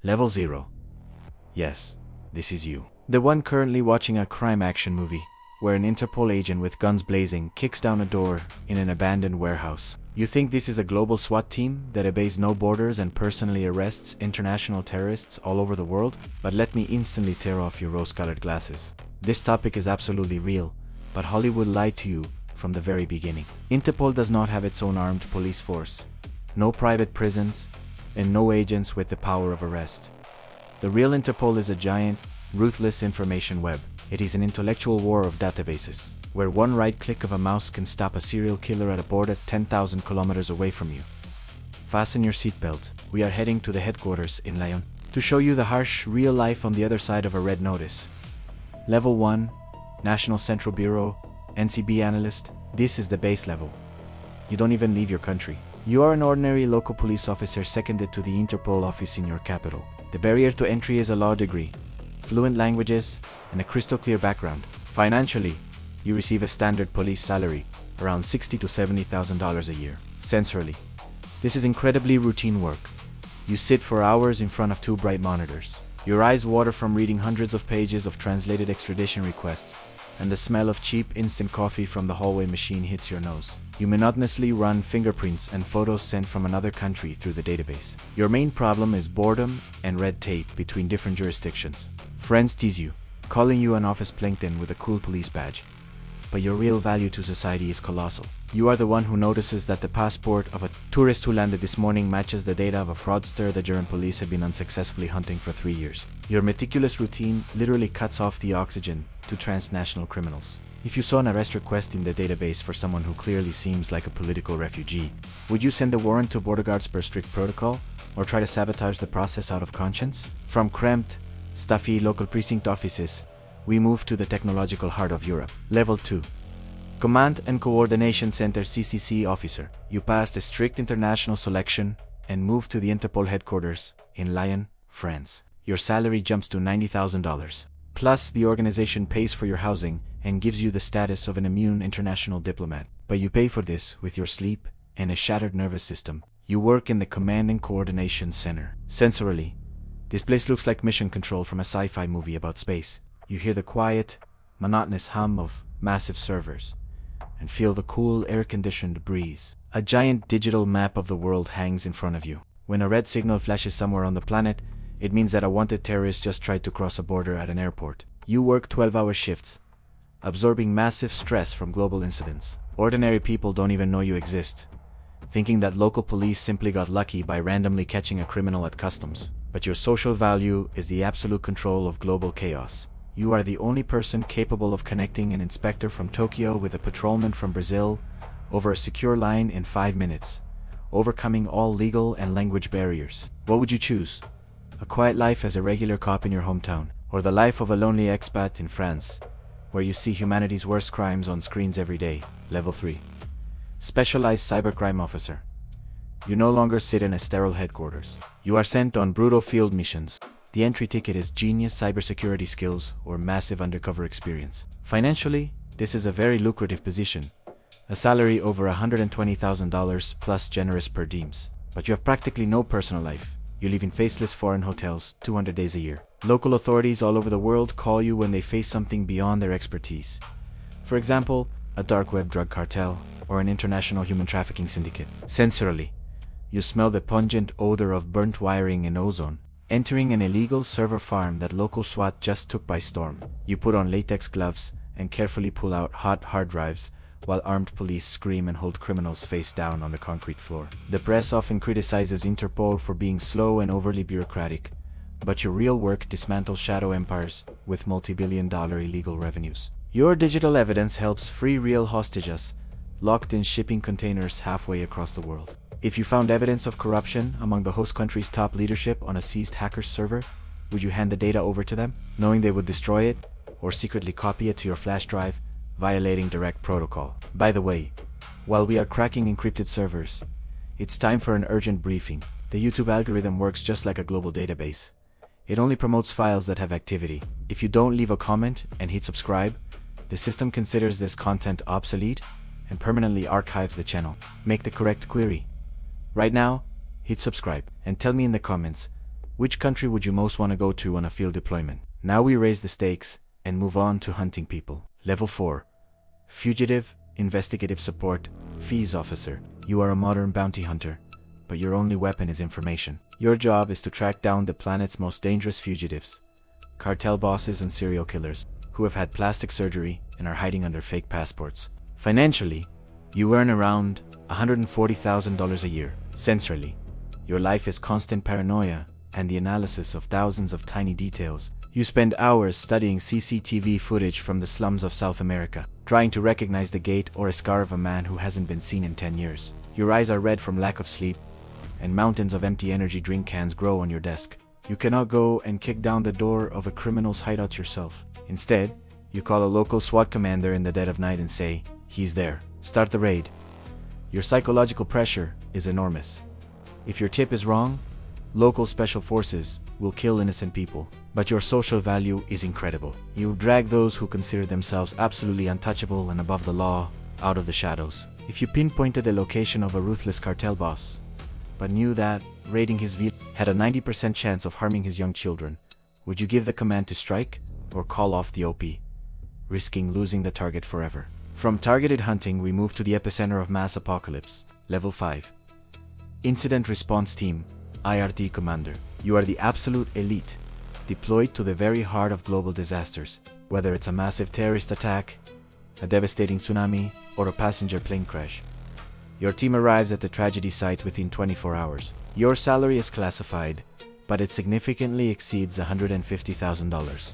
Level 0. Yes, this is you. The one currently watching a crime action movie, where an Interpol agent with guns blazing kicks down a door in an abandoned warehouse. You think this is a global SWAT team that obeys no borders and personally arrests international terrorists all over the world? But let me instantly tear off your rose-colored glasses. This topic is absolutely real, but Hollywood lied to you from the very beginning. Interpol does not have its own armed police force, no private prisons, and no agents with the power of arrest. The real Interpol is a giant, ruthless information web. It is an intellectual war of databases, where one right click of a mouse can stop a serial killer at a border 10,000 kilometers away from you. Fasten your seatbelt. We are heading to the headquarters in Lyon to show you the harsh, real life on the other side of a red notice. Level 1, National Central Bureau, NCB Analyst. This is the base level. You don't even leave your country. You are an ordinary local police officer seconded to the Interpol office in your capital. The barrier to entry is a law degree, fluent languages, and a crystal clear background. Financially, you receive a standard police salary, around $60,000 to $70,000 a year. Sensorily, this is incredibly routine work. You sit for hours in front of two bright monitors. Your eyes water from reading hundreds of pages of translated extradition requests, and the smell of cheap instant coffee from the hallway machine hits your nose. You monotonously run fingerprints and photos sent from another country through the database. Your main problem is boredom and red tape between different jurisdictions. Friends tease you, calling you an office plankton with a cool police badge. But your real value to society is colossal. You are the one who notices that the passport of a tourist who landed this morning matches the data of a fraudster the German police have been unsuccessfully hunting for 3 years. Your meticulous routine literally cuts off the oxygen to transnational criminals. If you saw an arrest request in the database for someone who clearly seems like a political refugee, would you send a warrant to border guards per strict protocol, or try to sabotage the process out of conscience? From cramped, stuffy local precinct offices, we move to the technological heart of Europe. Level 2. Command and Coordination Center CCC Officer. You pass the strict international selection and move to the Interpol headquarters in Lyon, France. Your salary jumps to $90,000. Plus, the organization pays for your housing and gives you the status of an immune international diplomat. But you pay for this with your sleep and a shattered nervous system. You work in the Command and Coordination Center. Sensorily, this place looks like mission control from a sci-fi movie about space. You hear the quiet, monotonous hum of massive servers and feel the cool air-conditioned breeze. A giant digital map of the world hangs in front of you. When a red signal flashes somewhere on the planet, it means that a wanted terrorist just tried to cross a border at an airport. You work 12-hour shifts, absorbing massive stress from global incidents. Ordinary people don't even know you exist, thinking that local police simply got lucky by randomly catching a criminal at customs. But your social value is the absolute control of global chaos. You are the only person capable of connecting an inspector from Tokyo with a patrolman from Brazil over a secure line in 5 minutes, overcoming all legal and language barriers. What would you choose? A quiet life as a regular cop in your hometown, or the life of a lonely expat in France, where you see humanity's worst crimes on screens every day? Level 3. Specialized Cybercrime Officer. You no longer sit in a sterile headquarters. You are sent on brutal field missions. The entry ticket is genius cybersecurity skills or massive undercover experience. Financially, this is a very lucrative position, a salary over $120,000 plus generous per diems. But you have practically no personal life. You live in faceless foreign hotels 200 days a year. Local authorities all over the world call you when they face something beyond their expertise. For example, a dark web drug cartel or an international human trafficking syndicate. Sensorily, you smell the pungent odor of burnt wiring and ozone, entering an illegal server farm that local SWAT just took by storm. You put on latex gloves and carefully pull out hot hard drives while armed police scream and hold criminals face down on the concrete floor. The press often criticizes Interpol for being slow and overly bureaucratic, but your real work dismantles shadow empires with multi-billion-dollar illegal revenues. Your digital evidence helps free real hostages locked in shipping containers halfway across the world. If you found evidence of corruption among the host country's top leadership on a seized hacker's server, would you hand the data over to them, knowing they would destroy it, or secretly copy it to your flash drive, violating direct protocol? By the way, while we are cracking encrypted servers, it's time for an urgent briefing. The YouTube algorithm works just like a global database. It only promotes files that have activity. If you don't leave a comment and hit subscribe, the system considers this content obsolete and permanently archives the channel. Make the correct query. Right now, hit subscribe and tell me in the comments, Which country would you most want to go to on a field deployment? Now we raise the stakes and move on to hunting people. Level 4. Fugitive, Investigative Support, Fees Officer. You are a modern bounty hunter, but your only weapon is information. Your job is to track down the planet's most dangerous fugitives, cartel bosses and serial killers, who have had plastic surgery and are hiding under fake passports. Financially, you earn around $140,000 a year. Sensorily, your life is constant paranoia and the analysis of thousands of tiny details. You spend hours studying CCTV footage from the slums of South America, trying to recognize the gait or a scar of a man who hasn't been seen in 10 years. Your eyes are red from lack of sleep, and mountains of empty energy drink cans grow on your desk. You cannot go and kick down the door of a criminal's hideout yourself. Instead, you call a local SWAT commander in the dead of night and say, "He's there. Start the raid." Your psychological pressure is enormous. If your tip is wrong, local special forces will kill innocent people. But your social value is incredible. You drag those who consider themselves absolutely untouchable and above the law out of the shadows. If you pinpointed the location of a ruthless cartel boss, but knew that raiding his vehicle had a 90% chance of harming his young children, would you give the command to strike or call off the OP, risking losing the target forever? From targeted hunting, we move to the epicenter of mass apocalypse. Level 5. Incident Response Team, IRT Commander. You are the absolute elite, deployed to the very heart of global disasters, whether it's a massive terrorist attack, a devastating tsunami, or a passenger plane crash. Your team arrives at the tragedy site within 24 hours. Your salary is classified, but it significantly exceeds $150,000.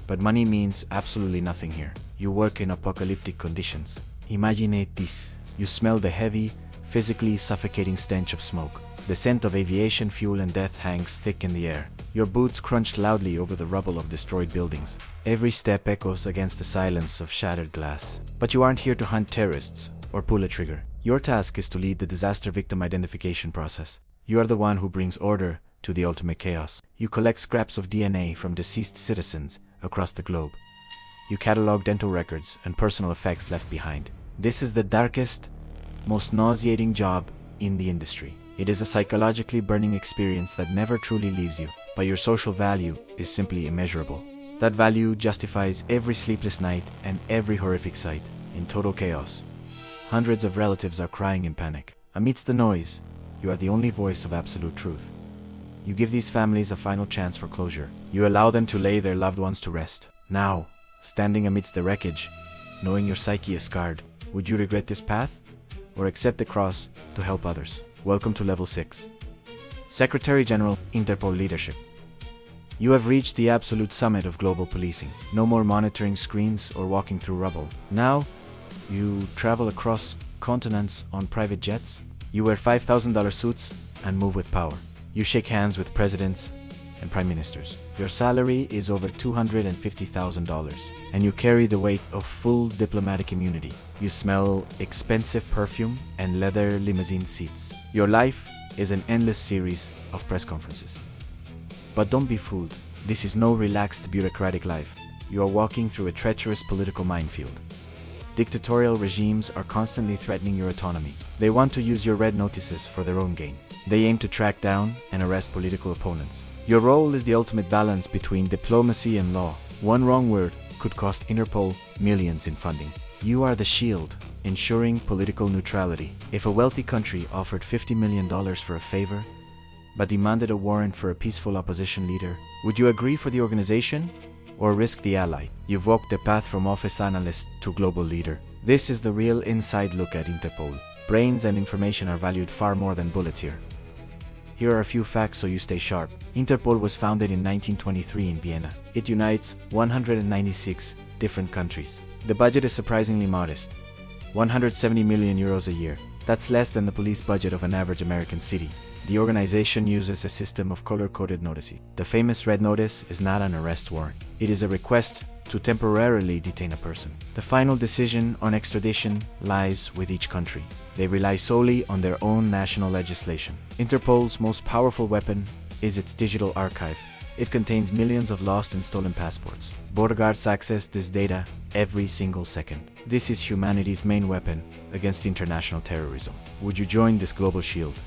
But money means absolutely nothing here. You work in apocalyptic conditions. Imagine this. You smell the heavy, physically suffocating stench of smoke. The scent of aviation fuel and death hangs thick in the air. Your boots crunch loudly over the rubble of destroyed buildings. Every step echoes against the silence of shattered glass. But you aren't here to hunt terrorists or pull a trigger. Your task is to lead the disaster victim identification process. You are the one who brings order to the ultimate chaos. You collect scraps of DNA from deceased citizens across the globe. You catalog dental records and personal effects left behind. This is the darkest, most nauseating job in the industry. It is a psychologically burning experience that never truly leaves you, but your social value is simply immeasurable. That value justifies every sleepless night and every horrific sight. In total chaos, hundreds of relatives are crying in panic. Amidst the noise, you are the only voice of absolute truth. You give these families a final chance for closure. You allow them to lay their loved ones to rest. Now, standing amidst the wreckage, knowing your psyche is scarred, would you regret this path or accept the cross to help others? Welcome to Level 6. Secretary General, Interpol Leadership. You have reached the absolute summit of global policing. No more monitoring screens or walking through rubble. Now, you travel across continents on private jets. You wear $5,000 suits and move with power. You shake hands with presidents and prime ministers. Your salary is over $250,000, and you carry the weight of full diplomatic immunity. You smell expensive perfume and leather limousine seats. Your life is an endless series of press conferences. But don't be fooled. This is no relaxed bureaucratic life. You are walking through a treacherous political minefield. Dictatorial regimes are constantly threatening your autonomy. They want to use your red notices for their own gain. They aim to track down and arrest political opponents. Your role is the ultimate balance between diplomacy and law. One wrong word could cost Interpol millions in funding. You are the shield, ensuring political neutrality. If a wealthy country offered $50 million for a favor, but demanded a warrant for a peaceful opposition leader, would you agree for the organization or risk the ally? You've walked the path from office analyst to global leader. This is the real inside look at Interpol. Brains and information are valued far more than bullets here. Here are a few facts so you stay sharp. Interpol was founded in 1923 in Vienna. It unites 196 different countries. The budget is surprisingly modest, 170 million euros a year. That's less than the police budget of an average American city. The organization uses a system of color-coded notices. The famous red notice is not an arrest warrant. It is a request to temporarily detain a person. The final decision on extradition lies with each country. They rely solely on their own national legislation. Interpol's most powerful weapon is its digital archive. It contains millions of lost and stolen passports. Border guards access this data every single second. This is humanity's main weapon against international terrorism. Would you join this global shield?